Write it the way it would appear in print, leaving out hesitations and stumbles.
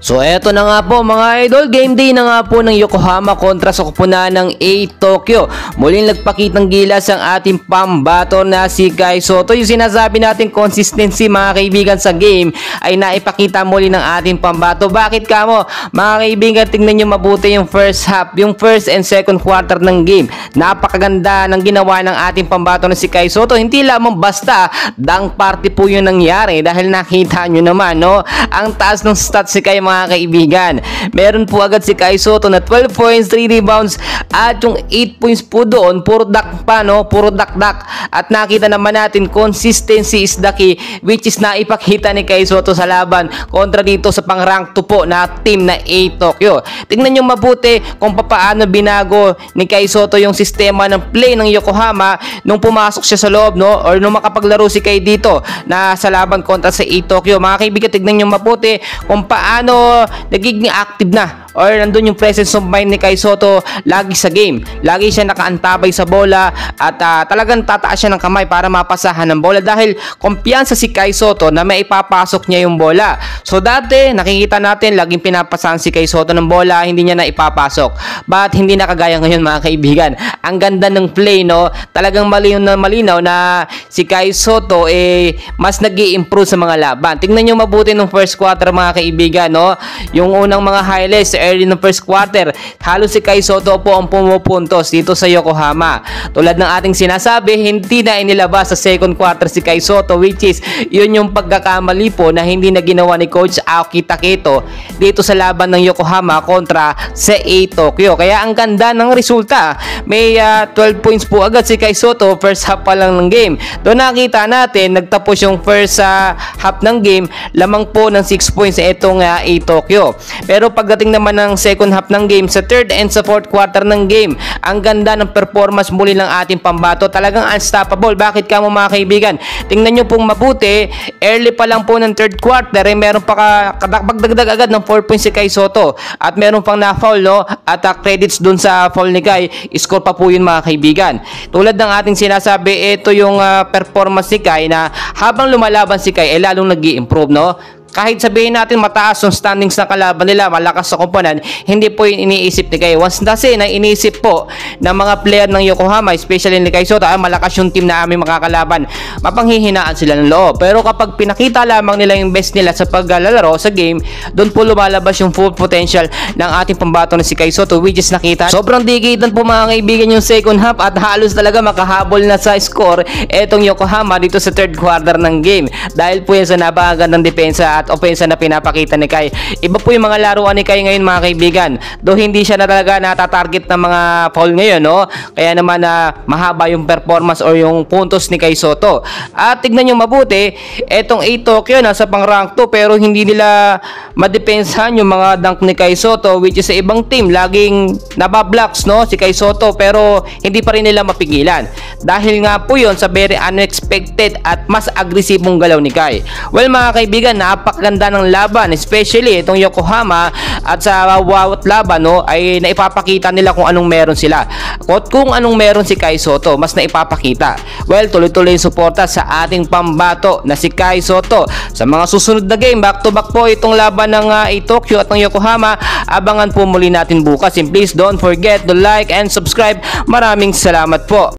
So eto na nga po mga idol, game day na nga po ng Yokohama kontra sa koponan ng A Tokyo. Muling nagpakitang gilas ang ating pambato na si Kai Sotto. Yung sinasabi natin consistency mga kaibigan sa game ay naipakita muli ng ating pambato. Bakit kamo? Mga kaibigan, tingnan nyo mabuti yung first half, yung first and second quarter ng game. Napakaganda ng ginawa ng ating pambato na si Kai Sotto. Hindi lamang basta dunk party po yung nangyari dahil nakita nyo naman, no? Ang taas ng stats si Kai mga kaibigan. Meron po agad si Kai Sotto na 12 points, 3 rebounds at yung 8 points po doon puro dak pa, no? Puro dak-dak. At nakita naman natin consistency is the key, which is naipakita ni Kai Sotto sa laban kontra dito sa pang-rank 2 po na team na A Tokyo. Tingnan nyo mabuti kung paano binago ni Kai Sotto yung sistema ng play ng Yokohama nung pumasok siya sa loob, no? Or nung makapaglaro si Kai dito na sa laban kontra sa A Tokyo. Mga kaibigan, tignan nyo mabuti kung paano nagiging active na or nandun yung presence of mind ni Kai Sotto lagi sa game. Lagi siya nakaantabay sa bola at talagang tataas siya ng kamay para mapasahan ng bola dahil kumpiyansa si Kai Sotto na may ipapasok niya yung bola. So dati nakikita natin laging pinapasahan si Kai Sotto ng bola, hindi niya na ipapasok. But hindi na kagaya ngayon mga kaibigan. Ang ganda ng play, no? Talagang malinaw na si Kai Sotto mas nag-i-improve sa mga laban. Tingnan niyo mabuti nung first quarter mga kaibigan, no? Yung unang mga highlights early ng first quarter, halos si Kai Sotto po ang pumupuntos dito sa Yokohama. Tulad ng ating sinasabi, hindi na inilabas sa second quarter si Kai Sotto, which is yun yung pagkakamali po na hindi na ginawa ni Coach Aoki Taketo dito sa laban ng Yokohama kontra sa A Tokyo. Kaya ang ganda ng resulta. May 12 points po agad si Kai Sotto first half pa lang ng game. Doon nakita natin nagtapos yung first half ng game lamang po ng 6 points itong A Tokyo. Pero pagdating naman ng second half ng game, sa third and sa fourth quarter ng game, ang ganda ng performance muli ng ating pambato. Talagang unstoppable. Bakit ka mo mga kaibigan? Tingnan nyo pong mabuti, early pa lang po ng third quarter, meron pa pagdagdag agad ng 4 points si Kai Sotto at meron pang na-foul, no? At credits dun sa foul ni Kai, score pa po yun mga kaibigan. Tulad ng ating sinasabi, ito yung performance ni Kai na habang lumalaban si Kai, lalong nag-i-improve, no? Kahit sabihin natin mataas yung standings ng kalaban nila, malakas sa komponan, hindi po yung iniisip ni Kai. Once kasi na iniisip po ng mga player ng Yokohama, especially ni Kai Sotto, malakas yung team na aming makakalaban, mapanghihinaan sila ng loob. Pero kapag pinakita lamang nila yung best nila sa paglalaro sa game, doon po lumalabas yung full potential ng ating pambato na si Kai Sotto, which is nakita. Sobrang digitan po mga kaibigan yung second half at halos talaga makahabol na sa score etong Yokohama dito sa third quarter ng game. Dahil po yan sa napakagandang depensa at opensa na pinapakita ni Kai. Iba po yung mga laruan ni Kai ngayon mga kaibigan. Though hindi siya na talaga natatarget ng mga foul ngayon, no? Kaya naman mahaba yung performance or yung puntos ni Kai Sotto. At tignan nyo mabuti, etong A Tokyo nasa pang rank 2 pero hindi nila madepensahan yung mga dunk ni Kai Sotto, which is sa ibang team laging nabablocks, no? Si Kai Sotto, pero hindi pa rin nila mapigilan. Dahil nga po yun sa very unexpected at mas agresibong galaw ni Kai. Well mga kaibigan, napakaganda ng laban, especially itong Yokohama, at sa bawat laban, no, ay naipapakita nila kung anong meron sila. Kung anong meron si Kai Sotto, mas naipapakita. Well, tuloy-tuloy yung suporta sa ating pambato na si Kai Sotto. Sa mga susunod na game, back-to-back po itong laban ng A Tokyo at ng Yokohama. Abangan po muli natin bukas. And please don't forget to like and subscribe. Maraming salamat po.